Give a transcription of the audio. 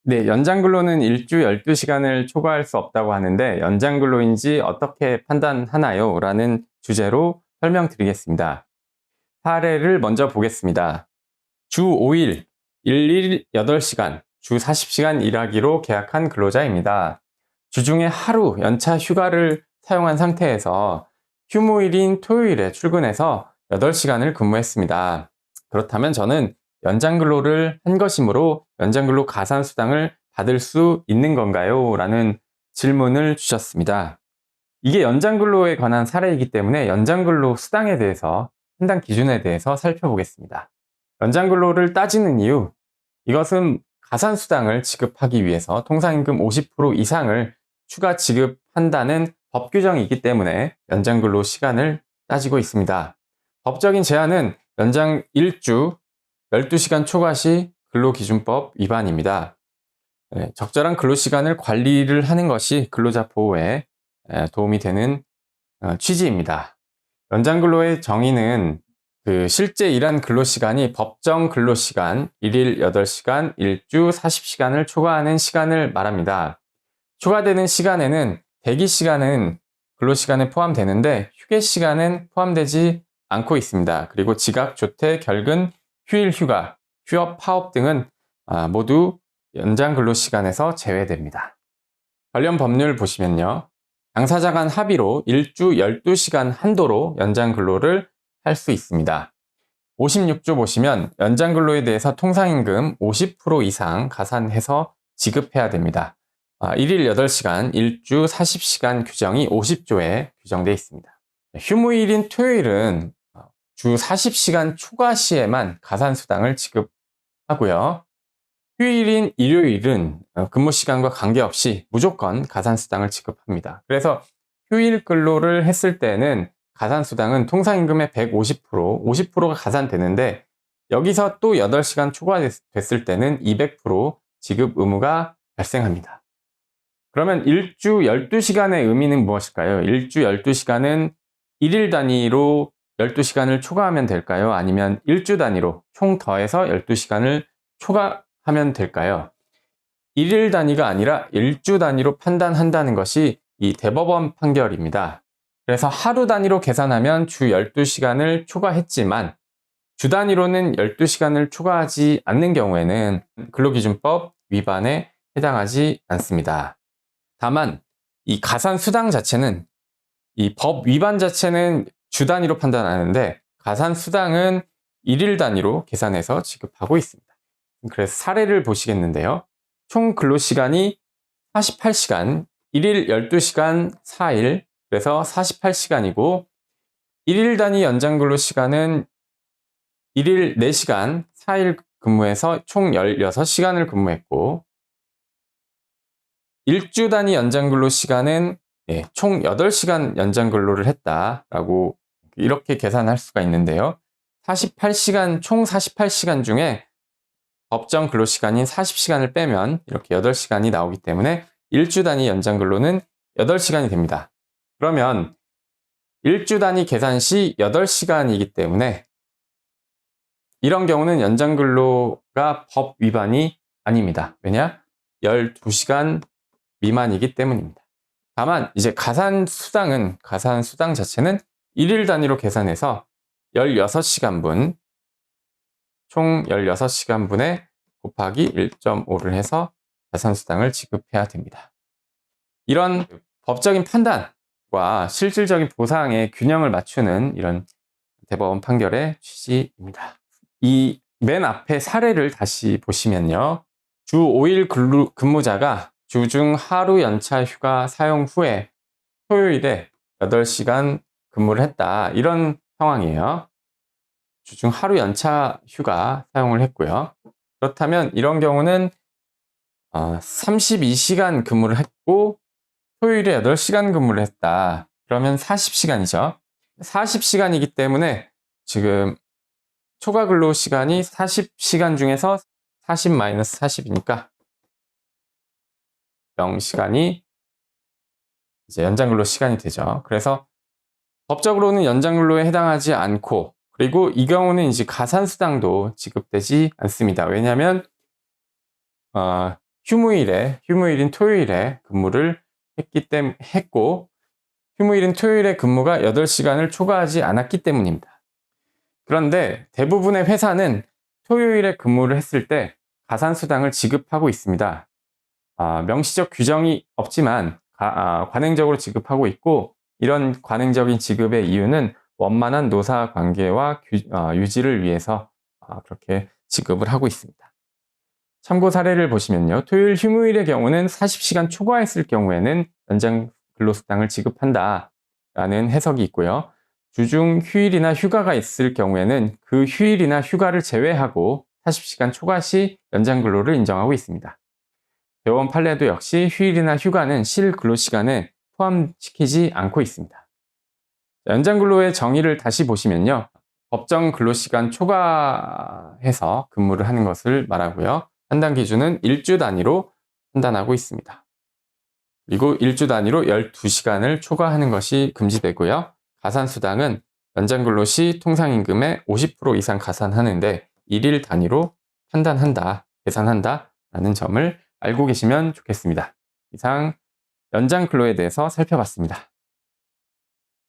네, 연장근로는 일주 12시간을 초과할 수 없다고 하는데 연장근로인지 어떻게 판단하나요? 라는 주제로 설명드리겠습니다. 사례를 먼저 보겠습니다. 주 5일, 일일 8시간, 주 40시간 일하기로 계약한 근로자입니다. 주중에 하루 연차 휴가를 사용한 상태에서 휴무일인 토요일에 출근해서 8시간을 근무했습니다. 그렇다면 저는 연장근로를 한 것이므로 연장근로 가산수당을 받을 수 있는 건가요? 라는 질문을 주셨습니다. 이게 연장근로에 관한 사례이기 때문에 연장근로 수당에 대해서 판단 기준에 대해서 살펴보겠습니다. 연장근로를 따지는 이유, 이것은 가산수당을 지급하기 위해서 통상임금 50% 이상을 추가 지급한다는 법 규정이 있기 때문에 연장근로 시간을 따지고 있습니다. 법적인 제한은 연장 1주 12시간 초과 시 근로기준법 위반입니다. 적절한 근로시간을 관리를 하는 것이 근로자 보호에 도움이 되는 취지입니다. 연장근로의 정의는 실제 일한 근로시간이 법정 근로시간, 일일 8시간, 일주 40시간을 초과하는 시간을 말합니다. 초과되는 시간에는 대기시간은 근로시간에 포함되는데 휴게시간은 포함되지 않고 있습니다. 그리고 지각, 조퇴, 결근, 휴일, 휴가, 휴업, 파업 등은 모두 연장 근로시간에서 제외됩니다. 관련 법률 보시면요. 당사자 간 합의로 일주 12시간 한도로 연장 근로를 할 수 있습니다. 56조 보시면 연장 근로에 대해서 통상임금 50% 이상 가산해서 지급해야 됩니다. 일일 8시간, 일주 40시간 규정이 50조에 규정되어 있습니다. 휴무일인 토요일은 주 40시간 초과 시에만 가산수당을 지급하고요. 휴일인 일요일은 근무 시간과 관계없이 무조건 가산수당을 지급합니다. 그래서 휴일 근로를 했을 때는 가산수당은 통상임금의 150%, 50%가 가산되는데 여기서 또 8시간 초과됐을 때는 200% 지급 의무가 발생합니다. 그러면 일주 12시간의 의미는 무엇일까요? 일주 12시간은 일일 단위로 12시간을 초과하면 될까요? 아니면 일주 단위로 총 더해서 12시간을 초과하면 될까요? 일일 단위가 아니라 일주 단위로 판단한다는 것이 이 대법원 판결입니다. 그래서 하루 단위로 계산하면 주 12시간을 초과했지만 주 단위로는 12시간을 초과하지 않는 경우에는 근로기준법 위반에 해당하지 않습니다. 다만 이 가산수당 자체는 이 법 위반 자체는 주 단위로 판단하는데 가산수당은 일일 단위로 계산해서 지급하고 있습니다. 그래서 사례를 보시겠는데요. 총 근로시간이 48시간, 일일 12시간 4일, 그래서 48시간이고 일일 단위 연장 근로시간은 일일 4시간 4일 근무해서 총 16시간을 근무했고 일주 단위 연장 근로 시간은 총 8시간 연장 근로를 했다라고 이렇게 계산할 수가 있는데요. 48시간, 총 48시간 중에 법정 근로 시간인 40시간을 빼면 이렇게 8시간이 나오기 때문에 일주 단위 연장 근로는 8시간이 됩니다. 그러면 일주 단위 계산 시 8시간이기 때문에 이런 경우는 연장 근로가 법 위반이 아닙니다. 왜냐? 12시간 미만이기 때문입니다. 다만 이제 가산수당 자체는 일일 단위로 계산해서 16시간분, 총 16시간분에 곱하기 1.5를 해서 가산수당을 지급해야 됩니다. 이런 법적인 판단과 실질적인 보상의 균형을 맞추는 이런 대법원 판결의 취지입니다. 이 맨 앞에 사례를 다시 보시면요. 주 5일 근무자가 주중 하루 연차 휴가 사용 후에 토요일에 8시간 근무를 했다. 이런 상황이에요. 주중 하루 연차 휴가 사용을 했고요. 그렇다면 이런 경우는 32시간 근무를 했고 토요일에 8시간 근무를 했다. 그러면 40시간이죠. 40시간이기 때문에 지금 초과 근로 시간이 40시간 중에서 40-40이니까 0시간이 이제 연장 근로 시간이 되죠. 그래서 법적으로는 연장 근로에 해당하지 않고 그리고 이 경우는 이제 가산수당도 지급되지 않습니다. 왜냐하면 휴무일인 토요일에 근무를 했고, 휴무일인 토요일에 근무가 8시간을 초과하지 않았기 때문입니다. 그런데 대부분의 회사는 토요일에 근무를 했을 때 가산수당을 지급하고 있습니다. 명시적 규정이 없지만 관행적으로 지급하고 있고, 이런 관행적인 지급의 이유는 원만한 노사 관계와 유지를 위해서 그렇게 지급을 하고 있습니다. 참고 사례를 보시면요. 토요일 휴무일의 경우는 40시간 초과했을 경우에는 연장 근로수당을 지급한다 라는 해석이 있고요. 주중 휴일이나 휴가가 있을 경우에는 그 휴일이나 휴가를 제외하고 40시간 초과 시 연장 근로를 인정하고 있습니다. 대원 판례도 역시 휴일이나 휴가는 실 근로시간에 포함시키지 않고 있습니다. 연장 근로의 정의를 다시 보시면요. 법정 근로시간 초과해서 근무를 하는 것을 말하고요. 판단 기준은 일주 단위로 판단하고 있습니다. 그리고 일주 단위로 12시간을 초과하는 것이 금지되고요. 가산수당은 연장 근로 시 통상임금의 50% 이상 가산하는데 일일 단위로 계산한다 라는 점을 알고 계시면 좋겠습니다. 이상 연장 근로에 대해서 살펴봤습니다.